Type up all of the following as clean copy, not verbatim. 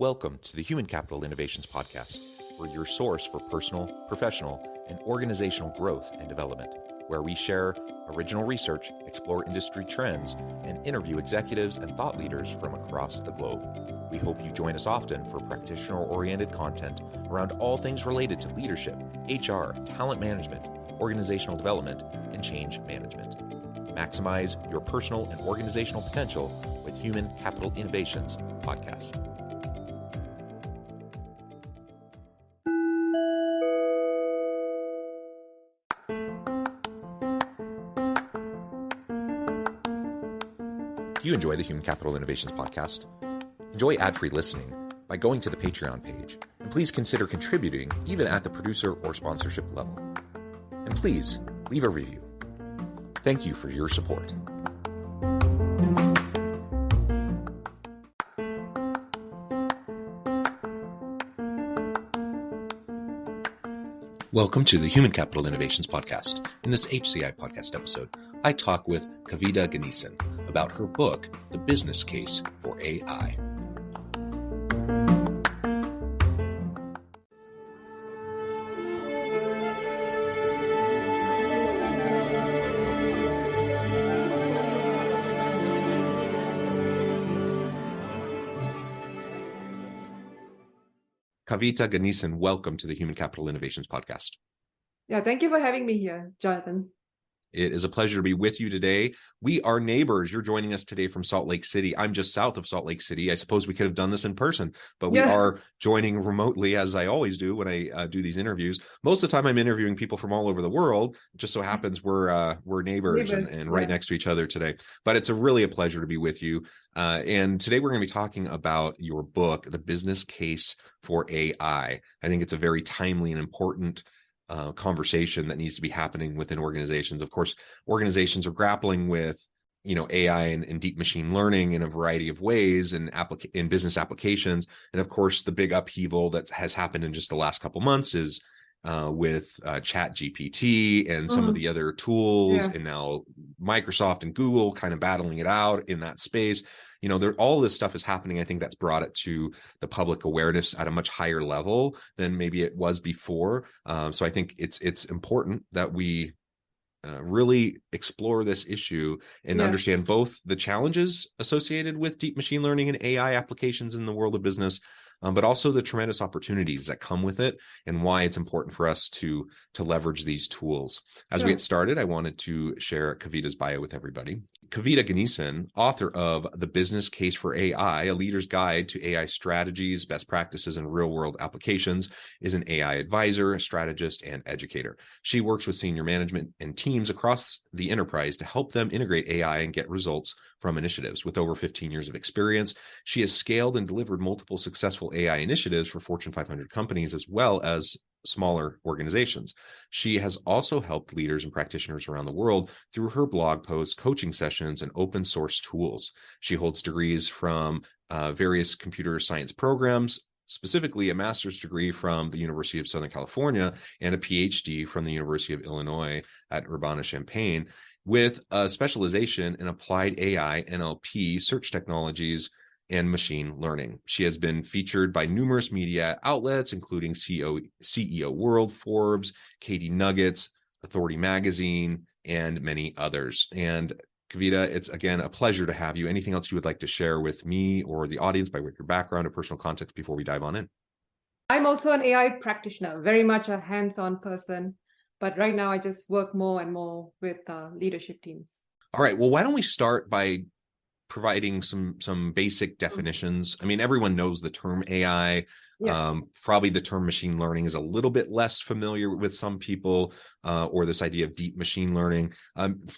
Welcome to the Human Capital Innovations Podcast. We're your source for personal, professional, and organizational growth and development, where we share original research, explore industry trends, and interview executives and thought leaders from across the globe. We hope you join us often for practitioner-oriented content around all things related to leadership, HR, talent management, organizational development, and change management. Maximize your personal and organizational potential with Human Capital Innovations Podcast. If you enjoy the Human Capital Innovations Podcast, enjoy ad-free listening by going to the Patreon page, and please consider contributing even at the producer or sponsorship level. And please leave a review. Thank you for your support. Welcome to the Human Capital Innovations Podcast. In this HCI Podcast episode, I talk with Kavita Ganesan about her book, The Business Case for AI. Kavita Ganesan, welcome to the Human Capital Innovations Podcast. Yeah, thank you for having me here, Jonathan. It is a pleasure to be with you today. We are neighbors. You're joining us today from Salt Lake City. I'm just south of Salt Lake City. I suppose we could have done this in person, but we are joining remotely, as I always do when I do these interviews. Most of the time, I'm interviewing people from all over the world. It just so happens we're neighbors and right next to each other today. But it's really a pleasure to be with you. And today we're going to be talking about your book, The Business Case for AI. I think it's a very timely and important conversation that needs to be happening within organizations. Of course, organizations are grappling with, AI and deep machine learning in a variety of ways and in business applications. And of course, the big upheaval that has happened in just the last couple months is with Chat GPT and some of the other tools, and now Microsoft and Google kind of battling it out in that space. All this stuff is happening. I think that's brought it to the public awareness at a much higher level than maybe it was before. So I think it's important that we really explore this issue and understand both the challenges associated with deep machine learning and AI applications in the world of business, but also the tremendous opportunities that come with it and why it's important for us to leverage these tools. As we get started, I wanted to share Kavita's bio with everybody. Kavita Ganesan, author of The Business Case for AI, A Leader's Guide to AI Strategies, Best Practices, and Real-World Applications, is an AI advisor, strategist, and educator. She works with senior management and teams across the enterprise to help them integrate AI and get results from initiatives. With over 15 years of experience, she has scaled and delivered multiple successful AI initiatives for Fortune 500 companies as well as smaller organizations. She has also helped leaders and practitioners around the world through her blog posts, coaching sessions, and open source tools. She holds degrees from various computer science programs, specifically a master's degree from the University of Southern California and a PhD from the University of Illinois at Urbana-Champaign, with a specialization in applied AI, NLP, search technologies, and machine learning. She has been featured by numerous media outlets, including CEO World, Forbes, Katie Nuggets, Authority Magazine, and many others. And Kavita, it's again a pleasure to have you. Anything else you would like to share with me or the audience by way of your background or personal context before we dive on in? I'm also an AI practitioner, very much a hands-on person, but right now I just work more and more with leadership teams. All right. Well, why don't we start by providing some basic definitions. I mean, everyone knows the term AI. Probably the term machine learning is a little bit less familiar with some people, or this idea of deep machine learning.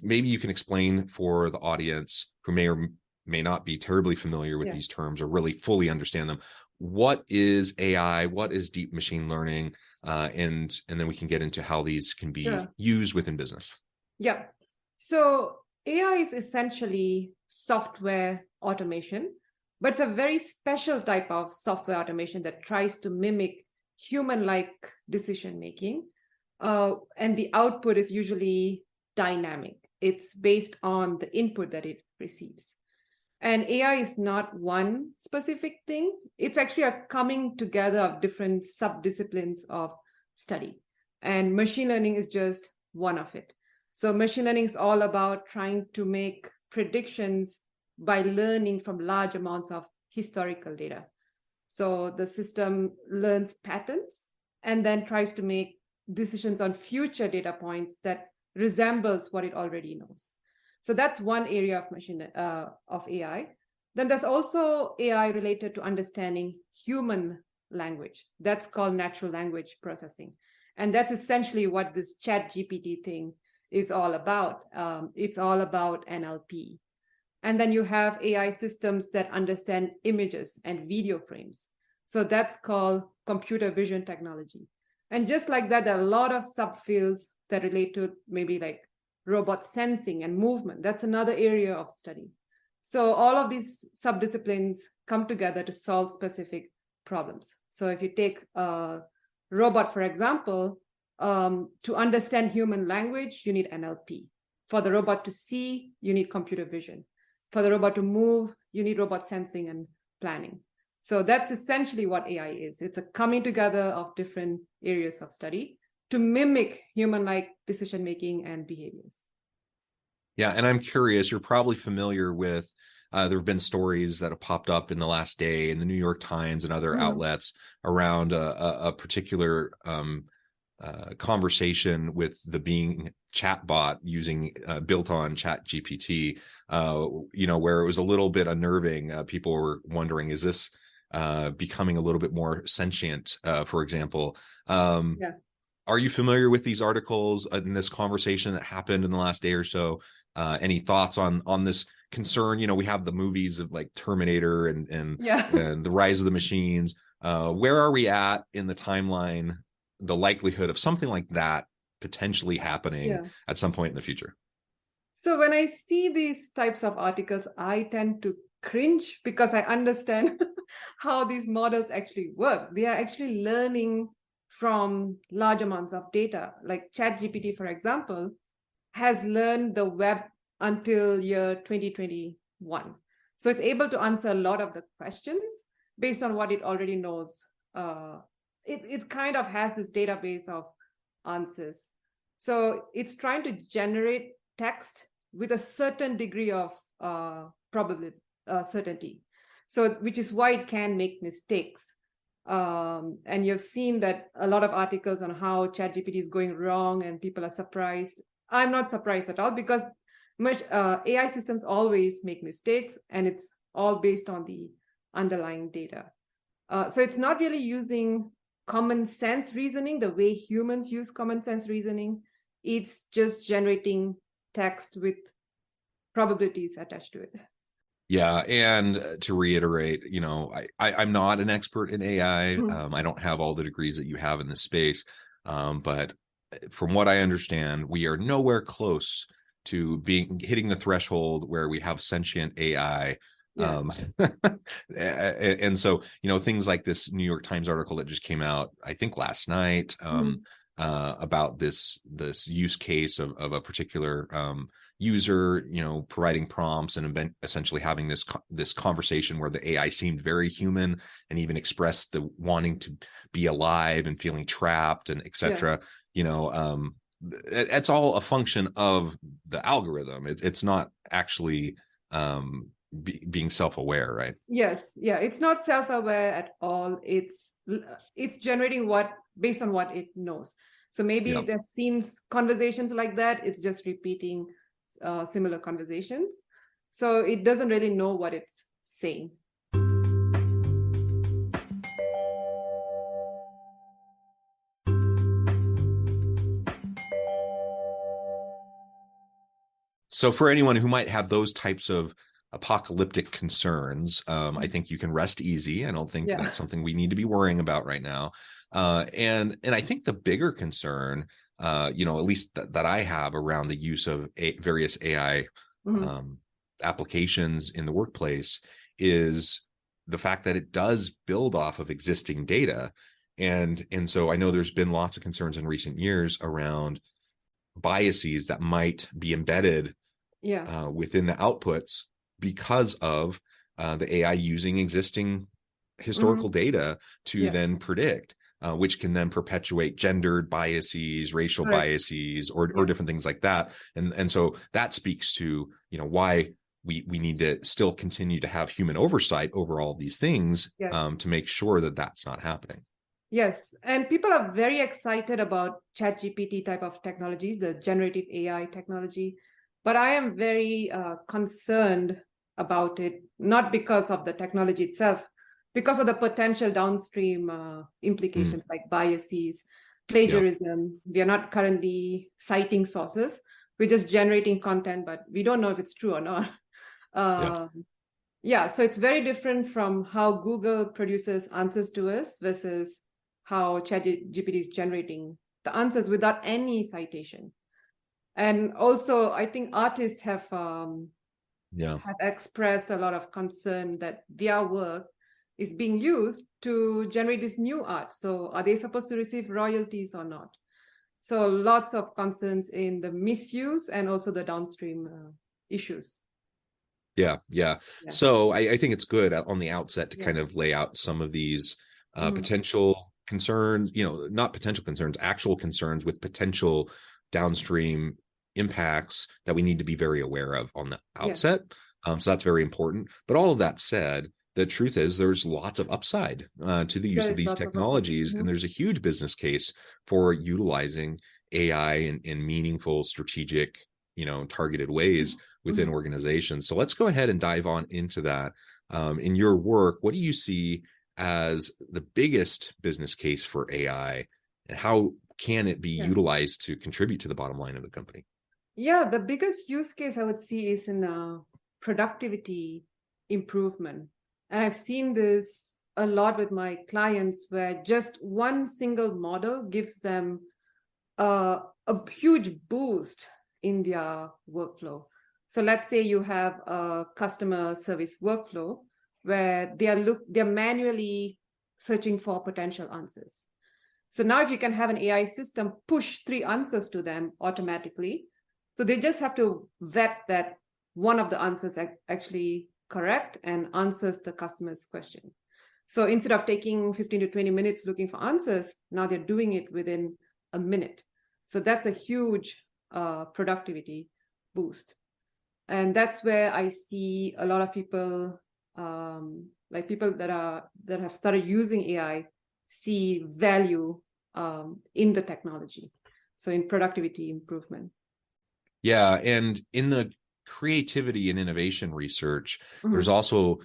Maybe you can explain for the audience who may or may not be terribly familiar with these terms or really fully understand them. What is AI? What is deep machine learning? And then we can get into how these can be used within business. Yeah. So AI is essentially software automation, but it's a very special type of software automation that tries to mimic human-like decision-making. And the output is usually dynamic. It's based on the input that it receives. And AI is not one specific thing. It's actually a coming together of different subdisciplines of study. And machine learning is just one of it. So machine learning is all about trying to make predictions by learning from large amounts of historical data. So the system learns patterns and then tries to make decisions on future data points that resembles what it already knows. So that's one area of AI. Then there's also AI related to understanding human language. That's called natural language processing. And that's essentially what this ChatGPT thing is all about. It's all about NLP. And then you have AI systems that understand images and video frames. So that's called computer vision technology. And just like that, there are a lot of subfields that relate to maybe like robot sensing and movement. That's another area of study. So all of these subdisciplines come together to solve specific problems. So if you take a robot, for example, to understand human language, you need NLP. For the robot to see, you need computer vision. For the robot to move, you need robot sensing and planning. So that's essentially what AI is. It's a coming together of different areas of study to mimic human-like decision-making and behaviors. Yeah, and I'm curious, you're probably familiar with, there have been stories that have popped up in the last day in the New York Times and other outlets around a particular conversation with the Bing chatbot using built on ChatGPT, where it was a little bit unnerving. People were wondering, is this becoming a little bit more sentient, for example? Are you familiar with these articles in this conversation that happened in the last day or so? Any thoughts on this concern? We have the movies of like Terminator and the Rise of the Machines. Where are we at in the timeline, the likelihood of something like that potentially happening at some point in the future? So when I see these types of articles, I tend to cringe because I understand how these models actually work. They are actually learning from large amounts of data. Like ChatGPT, for example, has learned the web until year 2021. So it's able to answer a lot of the questions based on what it already knows. It kind of has this database of answers. So it's trying to generate text with a certain degree of probability, certainty. So which is why it can make mistakes. And you've seen that a lot of articles on how ChatGPT is going wrong and people are surprised. I'm not surprised at all because AI systems always make mistakes and it's all based on the underlying data. So it's not really using common sense reasoning the way humans use common sense reasoning. It's just generating text with probabilities attached to it. Yeah, and to reiterate, I'm not an expert in AI. I don't have all the degrees that you have in this space, but from what I understand, we are nowhere close to hitting the threshold where we have sentient AI. And so, things like this New York Times article that just came out, I think last night, about this use case of a particular user, providing prompts and essentially having this conversation where the AI seemed very human and even expressed the wanting to be alive and feeling trapped and etc. It's all a function of the algorithm. It's not actually being self-aware, right? Yes. Yeah. It's not self-aware at all. It's generating based on what it knows. So maybe there's seen conversations like that. It's just repeating similar conversations. So it doesn't really know what it's saying. So for anyone who might have those types of apocalyptic concerns, I think you can rest easy. I don't think that's something we need to be worrying about right now. And I think the bigger concern, at least that I have around the use of various AI applications in the workplace is the fact that it does build off of existing data. And so I know there's been lots of concerns in recent years around biases that might be embedded within the outputs because of the AI using existing historical data to then predict, which can then perpetuate gendered biases, racial biases, or different things like that. And so that speaks to, why we need to still continue to have human oversight over all these things to make sure that that's not happening. Yes, and people are very excited about ChatGPT type of technologies, the generative AI technology, but I am very concerned about it, not because of the technology itself, because of the potential downstream implications like biases, plagiarism. We are not currently citing sources. We're just generating content, but we don't know if it's true or not. So it's very different from how Google produces answers to us versus how ChatGPT is generating the answers without any citation. And also, I think artists have expressed a lot of concern that their work is being used to generate this new art. So are they supposed to receive royalties or not? So lots of concerns in the misuse and also the downstream issues. Yeah. So I think it's good on the outset to kind of lay out some of these potential concerns, not potential concerns, actual concerns with potential downstream impacts that we need to be very aware of on the outset. So that's very important. But all of that said, the truth is there's lots of upside to the use of these technologies, and there's a huge business case for utilizing AI in meaningful, strategic, targeted ways within organizations. So let's go ahead and dive on into that. In your work, what do you see as the biggest business case for AI, and how can it be utilized to contribute to the bottom line of the company? Yeah, the biggest use case I would see is in productivity improvement. And I've seen this a lot with my clients, where just one single model gives them a huge boost in their workflow. So let's say you have a customer service workflow where they're manually searching for potential answers. So now if you can have an AI system push 3 answers to them automatically, so they just have to vet that one of the answers actually correct and answers the customer's question. So instead of taking 15 to 20 minutes looking for answers, now they're doing it within a minute. So that's a huge productivity boost. And that's where I see a lot of people, like people that have started using AI, see value in the technology. So in productivity improvement. Yeah, and in the creativity and innovation research, there's also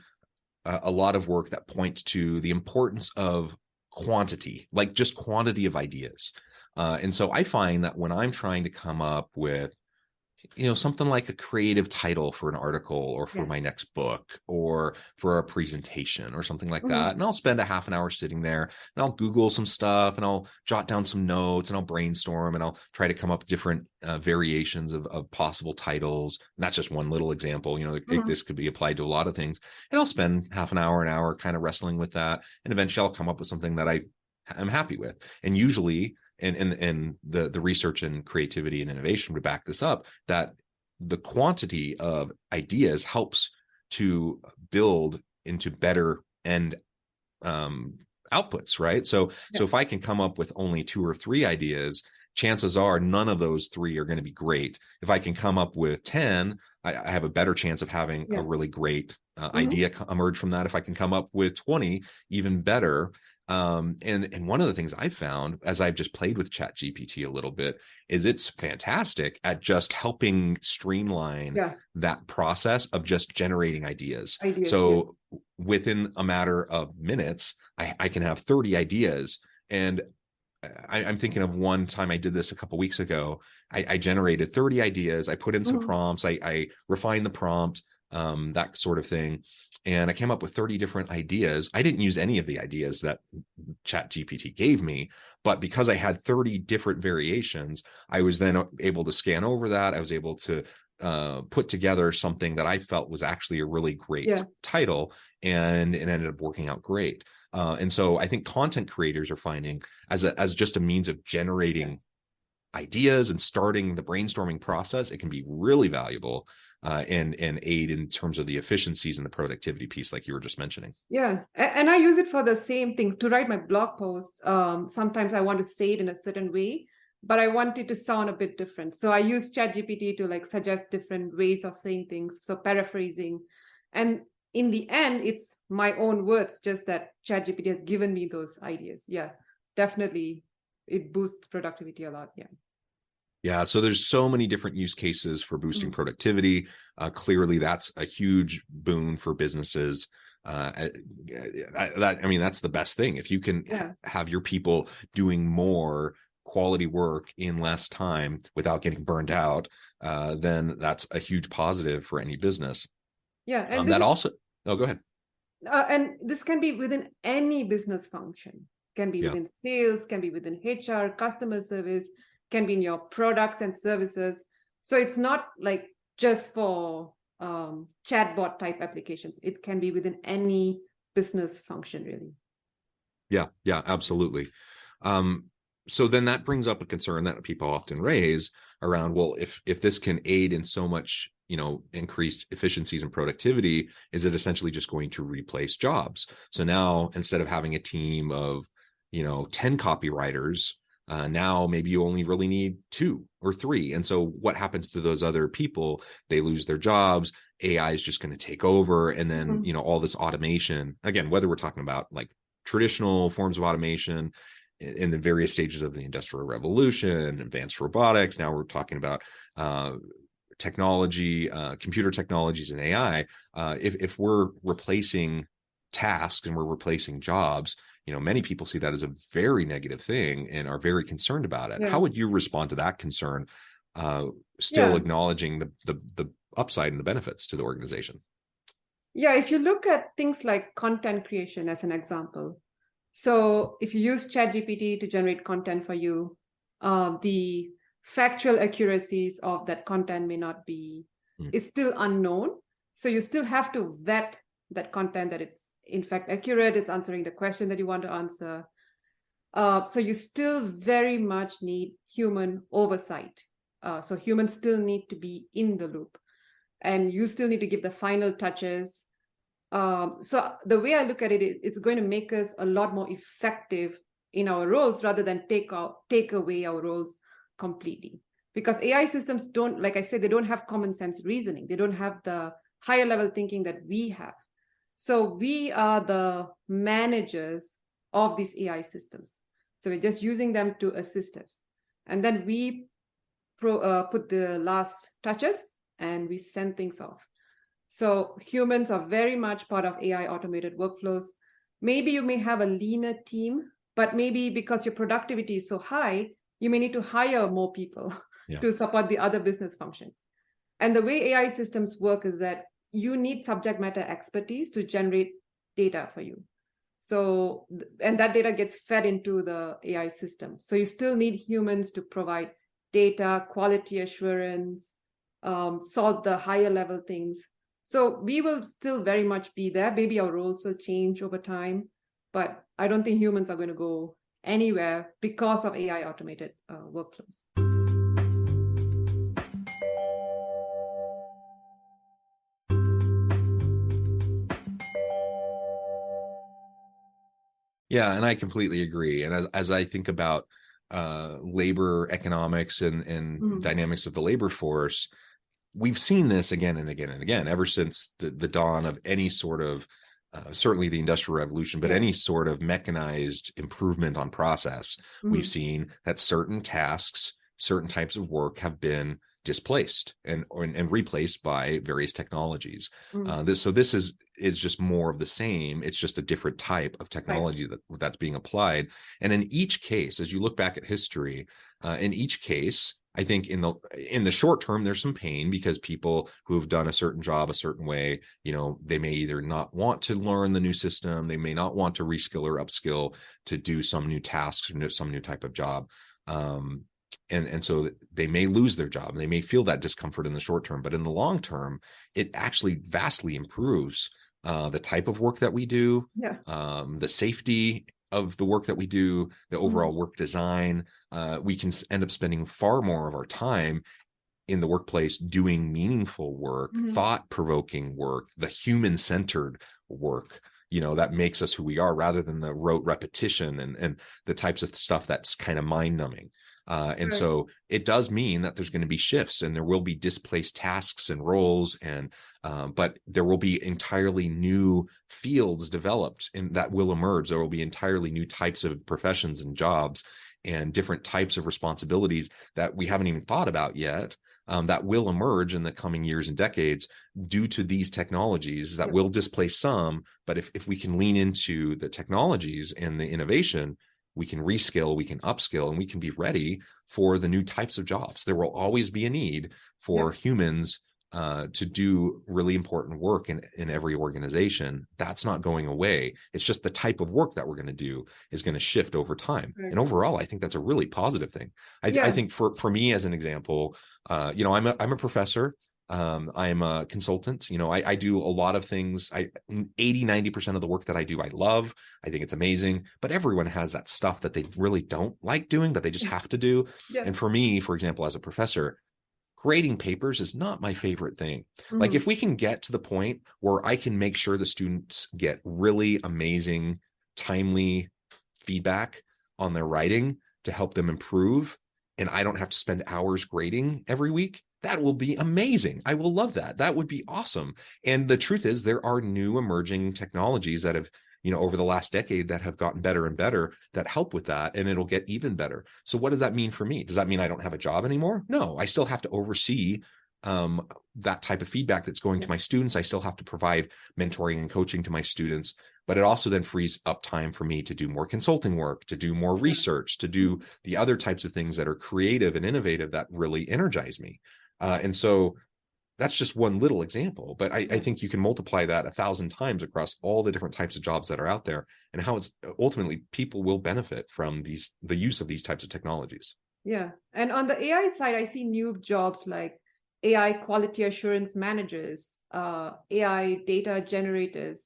a lot of work that points to the importance of quantity, like just quantity of ideas. And so I find that when I'm trying to come up with, something like a creative title for an article or for my next book or for a presentation or something like that, and I'll spend a half an hour sitting there and I'll Google some stuff and I'll jot down some notes and I'll brainstorm and I'll try to come up with different variations of possible titles. And that's just one little example. This could be applied to a lot of things. And I'll spend half an hour kind of wrestling with that. And eventually I'll come up with something that I am happy with. And usually, and the research and creativity and innovation would back this up, that the quantity of ideas helps to build into better end outputs, right? So if I can come up with only 2 or 3 ideas, chances are none of those 3 are going to be great. If I can come up with 10, I have a better chance of having a really great idea emerge from that. If I can come up with 20, even better. And one of the things I've found as I've just played with ChatGPT a little bit is it's fantastic at just helping streamline that process of just generating ideas. So within a matter of minutes, I can have 30 ideas. And I'm thinking of one time I did this a couple of weeks ago. I generated 30 ideas. I put in some prompts. I refined the prompt. That sort of thing. And I came up with 30 different ideas. I didn't use any of the ideas that ChatGPT gave me, but because I had 30 different variations, I was then able to scan over that. I was able to put together something that I felt was actually a really great title, and it ended up working out great. And so I think content creators are finding as just a means of generating ideas and starting the brainstorming process, it can be really valuable. and aid in terms of the efficiencies and the productivity piece, like you were just mentioning. Yeah, and I use it for the same thing to write my blog posts. Sometimes I want to say it in a certain way, but I want it to sound a bit different. So I use ChatGPT to like suggest different ways of saying things. So paraphrasing, and in the end, it's my own words, just that ChatGPT has given me those ideas. Yeah, definitely, it boosts productivity a lot. Yeah. Yeah, so there's so many different use cases for boosting productivity. Clearly, that's a huge boon for businesses. I mean, that's the best thing. If you can have your people doing more quality work in less time without getting burned out, then that's a huge positive for any business. Yeah, and go ahead. And this can be within any business function. Can be within sales, can be within HR, customer service, can be in your products and services. So it's not like just for chatbot type applications. It can be within any business function, really. Yeah, absolutely. So then that brings up a concern that people often raise around, well, if this can aid in so much, increased efficiencies and productivity, is it essentially just going to replace jobs? So now, instead of having a team of 10 copywriters, now maybe you only really need 2 or 3. And so what happens to those other people? They lose their jobs. AI is just going to take over. And then, all this automation, again, whether we're talking about like traditional forms of automation in the various stages of the Industrial Revolution, advanced robotics, now we're talking about technology, computer technologies and AI. If we're replacing tasks and we're replacing jobs, many people see that as a very negative thing and are very concerned about it. How would you respond to that concern, still acknowledging the upside and the benefits to the organization? Yeah, if you look at things like content creation as an example, so if you use ChatGPT to generate content for you, the factual accuracies of that content may not be, it's still unknown. So you still have to vet that content, that it's in fact accurate, it's answering the question that you want to answer. So you still very much need human oversight. So humans still need to be in the loop, and you still need to give the final touches. So the way I look at it, it's going to make us a lot more effective in our roles rather than take away our roles completely. Because AI systems don't, like I said, they don't have common sense reasoning. They don't have the higher level thinking that we have. So we are the managers of these AI systems. So we're just using them to assist us. And then we put the last touches and we send things off. So humans are very much part of AI automated workflows. Maybe you may have a leaner team, but maybe because your productivity is so high, you may need to hire more people to support the other business functions. And the way AI systems work is that you need subject matter expertise to generate data for you. So, and that data gets fed into the AI system. So you still need humans to provide data, quality assurance, solve the higher level things. So we will still very much be there. Maybe our roles will change over time, but I don't think humans are going to go anywhere because of AI automated workflows. Yeah, and I completely agree. And as I think about labor economics and dynamics of the labor force, we've seen this again and again and again ever since the dawn of any sort of, certainly the Industrial Revolution, but any sort of mechanized improvement on process. We've seen that certain tasks, certain types of work have been displaced and replaced by various technologies. So this is just more of the same. It's just a different type of technology that's being applied. And in each case, as you look back at history, in each case, I think in the short term, there's some pain because people who have done a certain job a certain way, they may either not want to learn the new system, they may not want to reskill or upskill to do some new tasks or some new type of job. And so they may lose their job and they may feel that discomfort in the short term, but in the long term, it actually vastly improves the type of work that we do, the safety of the work that we do, the overall work design. We can end up spending far more of our time in the workplace doing meaningful work, thought-provoking work, the human-centered work, that makes us who we are, rather than the rote repetition and the types of stuff that's kind of mind-numbing. And so it does mean that there's going to be shifts, and there will be displaced tasks and roles, but there will be entirely new fields developed and that will emerge. There will be entirely new types of professions and jobs and different types of responsibilities that we haven't even thought about yet, that will emerge in the coming years and decades due to these technologies that will displace some. But if we can lean into the technologies and the innovation, we can reskill, we can upskill, and we can be ready for the new types of jobs. There will always be a need for humans to do really important work in every organization. That's not going away. It's just the type of work that we're going to do is going to shift over time. And overall, I think that's a really positive thing. I think for me, as an example, I'm a professor. I'm a consultant. I do a lot of things. 80-90% of the work that I do, I love. I think it's amazing. But everyone has that stuff that they really don't like doing, but they just have to do. And for me, for example, as a professor, grading papers is not my favorite thing. Like, if we can get to the point where I can make sure the students get really amazing, timely feedback on their writing to help them improve, and I don't have to spend hours grading every week, that will be amazing. I will love that. That would be awesome. And the truth is, there are new emerging technologies that have, over the last decade, that have gotten better and better, that help with that, and it'll get even better. So what does that mean for me? Does that mean I don't have a job anymore? No, I still have to oversee that type of feedback that's going to my students. I still have to provide mentoring and coaching to my students, but it also then frees up time for me to do more consulting work, to do more research, to do the other types of things that are creative and innovative that really energize me. And so that's just one little example, but I think you can multiply that 1,000 times across all the different types of jobs that are out there, and how it's ultimately people will benefit from the use of these types of technologies. Yeah. And on the AI side, I see new jobs like AI quality assurance managers, AI data generators.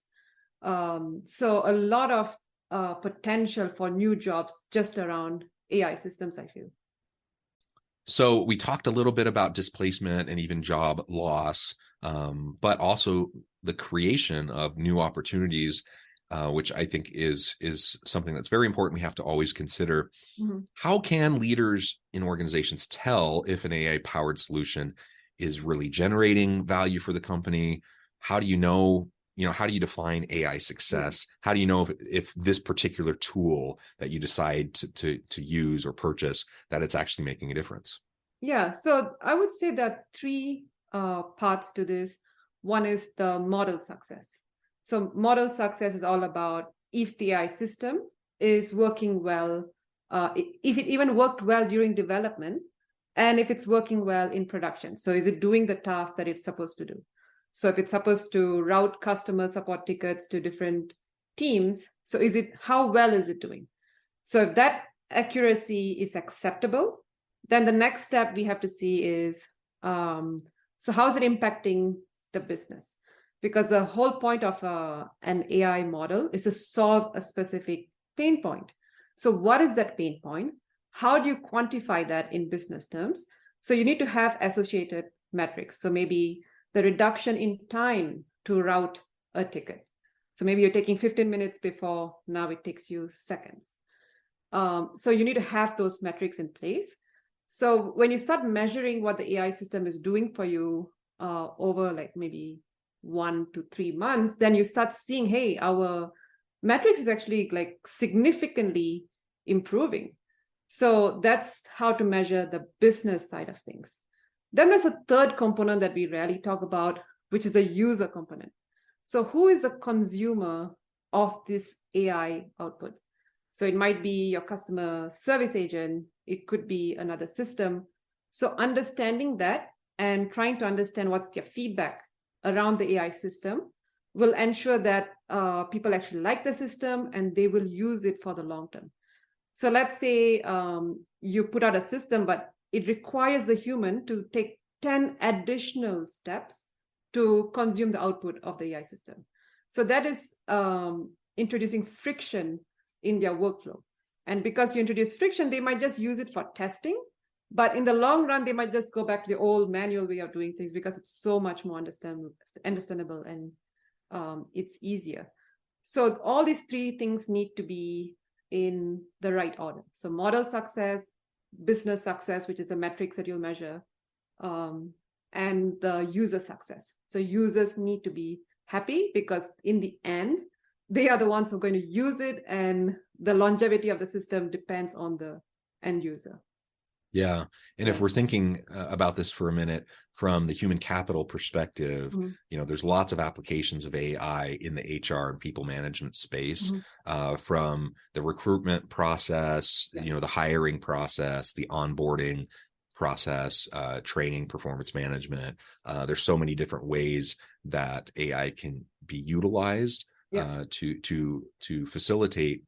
So a lot of potential for new jobs just around AI systems, I feel. So we talked a little bit about displacement and even job loss, but also the creation of new opportunities, which I think is something that's very important. We have to always consider. How can leaders in organizations tell if an AI-powered solution is really generating value for the company? How do you know? How do you define AI success? How do you know if this particular tool that you decide to use or purchase, that it's actually making a difference? Yeah, so I would say that three parts to this. One is the model success. So model success is all about if the AI system is working well, if it even worked well during development, and if it's working well in production. So is it doing the task that it's supposed to do? So if it's supposed to route customer support tickets to different teams, so how well is it doing? So if that accuracy is acceptable, then the next step we have to see is, so how is it impacting the business? Because the whole point of an AI model is to solve a specific pain point. So what is that pain point? How do you quantify that in business terms? So you need to have associated metrics. So maybe the reduction in time to route a ticket. So maybe you're taking 15 minutes before, now it takes you seconds. So you need to have those metrics in place. So when you start measuring what the AI system is doing for you over like maybe 1 to 3 months, then you start seeing, hey, our metrics is actually like significantly improving. So that's how to measure the business side of things. Then there's a third component that we rarely talk about, which is a user component. So who is the consumer of this AI output? So it might be your customer service agent. It could be another system. So understanding that and trying to understand what's their feedback around the AI system will ensure that people actually like the system and they will use it for the long term. So let's say you put out a system, but it requires the human to take 10 additional steps to consume the output of the AI system. So that is introducing friction in their workflow. And because you introduce friction, they might just use it for testing, But in the long run, they might just go back to the old manual way of doing things because it's so much more understandable and it's easier. So all these three things need to be in the right order. So model success, business success, which is a metrics that you'll measure, and the user success. So users need to be happy because in the end, they are the ones who are going to use it, and the longevity of the system depends on the end user. Yeah. And if we're thinking about this for a minute from the human capital perspective, there's lots of applications of AI in the HR and people management space, from the recruitment process, the hiring process, the onboarding process, training, performance management. There's so many different ways that AI can be utilized to facilitate,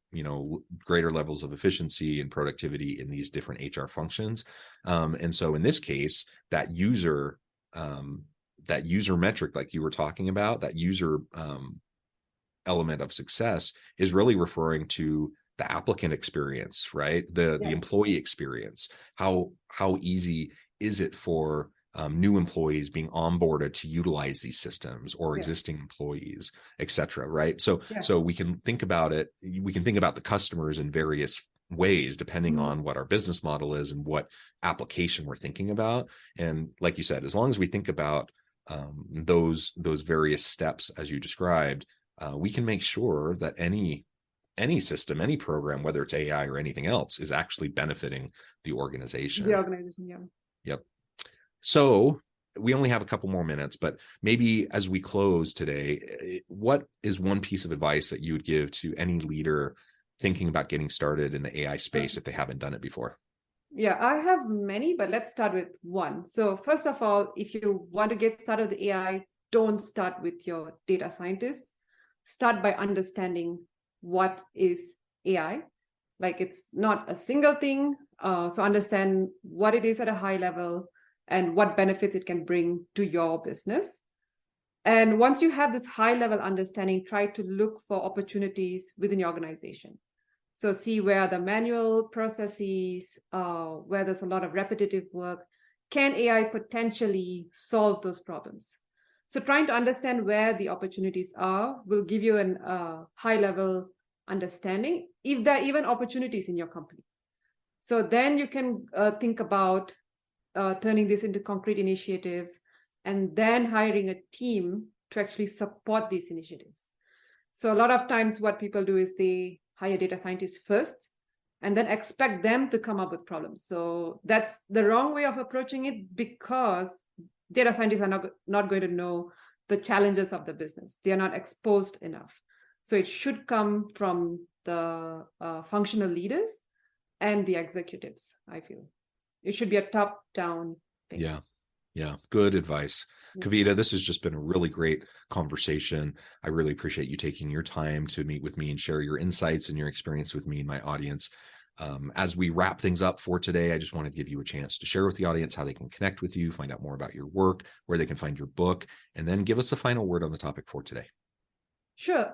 greater levels of efficiency and productivity in these different HR functions. And so in this case, that user metric, like you were talking about, that user element of success is really referring to the applicant experience, right? The employee experience. How easy is it for new employees being onboarded to utilize these systems, or existing employees, et cetera, right? So we can think about it. We can think about the customers in various ways, depending on what our business model is and what application we're thinking about. And like you said, as long as we think about those various steps as you described, we can make sure that any system, any program, whether it's AI or anything else, is actually benefiting the organization. Yep. So we only have a couple more minutes, but maybe as we close today, what is one piece of advice that you would give to any leader thinking about getting started in the AI space if they haven't done it before? Yeah, I have many, but let's start with one. So first of all, if you want to get started with AI, don't start with your data scientist. Start by understanding what is AI. Like, it's not a single thing. So understand what it is at a high level and what benefits it can bring to your business. And once you have this high level understanding, try to look for opportunities within your organization. So see where the manual processes, where there's a lot of repetitive work, can AI potentially solve those problems? So trying to understand where the opportunities are will give you a high level understanding, if there are even opportunities in your company. So then you can think about turning this into concrete initiatives, and then hiring a team to actually support these initiatives. So a lot of times what people do is they hire data scientists first and then expect them to come up with problems. So that's the wrong way of approaching it, because data scientists are not going to know the challenges of the business. They are not exposed enough. So it should come from the functional leaders and the executives, I feel. It should be a top-down thing. Yeah. Good advice. Kavita, this has just been a really great conversation. I really appreciate you taking your time to meet with me and share your insights and your experience with me and my audience. As we wrap things up for today, I just want to give you a chance to share with the audience how they can connect with you, find out more about your work, where they can find your book, and then give us the final word on the topic for today. Sure.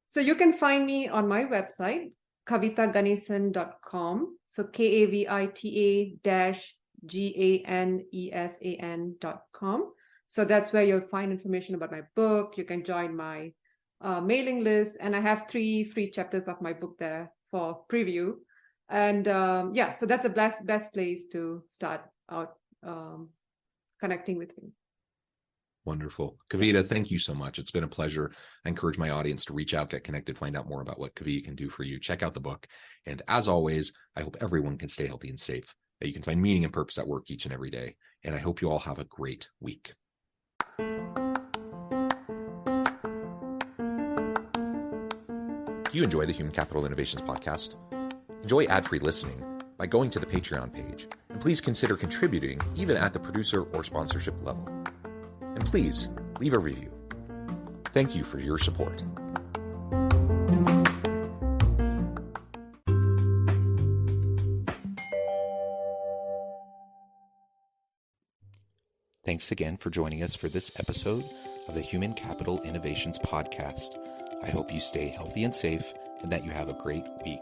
So you can find me on my website, kavitaganesan.com. So KAVITA-GANESAN.com. So that's where you'll find information about my book. You can join my mailing list, and I have 3 free chapters of my book there for preview. And so that's the best place to start out connecting with me. Wonderful. Kavita, thank you so much. It's been a pleasure. I encourage my audience to reach out, get connected, find out more about what Kavita can do for you. Check out the book. And as always, I hope everyone can stay healthy and safe, that you can find meaning and purpose at work each and every day. And I hope you all have a great week. Do you enjoy the Human Capital Innovations podcast? Enjoy ad-free listening by going to the Patreon page. And please consider contributing even at the producer or sponsorship level. And please leave a review. Thank you for your support. Thanks again for joining us for this episode of the Human Capital Innovations Podcast. I hope you stay healthy and safe and that you have a great week.